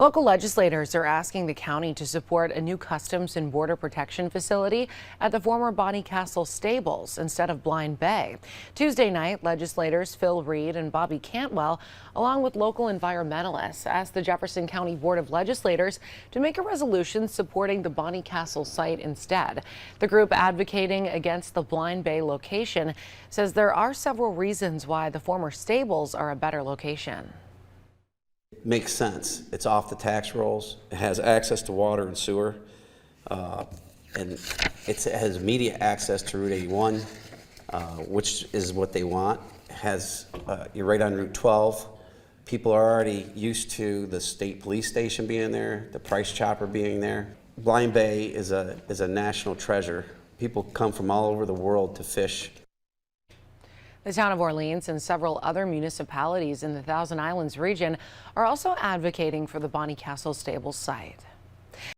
Local legislators are asking the county to support a new Customs and Border Protection facility at the former Bonnie Castle stables instead of Blind Bay. Tuesday night, legislators Phil Reed and Bobby Cantwell, along with local environmentalists, asked the Jefferson County Board of Legislators to make a resolution supporting the Bonnie Castle site instead. The group advocating against the Blind Bay location says there are several reasons why the former stables are a better location. Makes sense. It's off the tax rolls. It has access to water and sewer, and it has immediate access to Route 81, which is what they want. It has you're right on Route 12. People are already used to the state police station being there, the price chopper being there. Blind Bay is a national treasure. People come from all over the world to fish. The town of Orleans and several other municipalities in the Thousand Islands region are also advocating for the Bonnie Castle Stables site.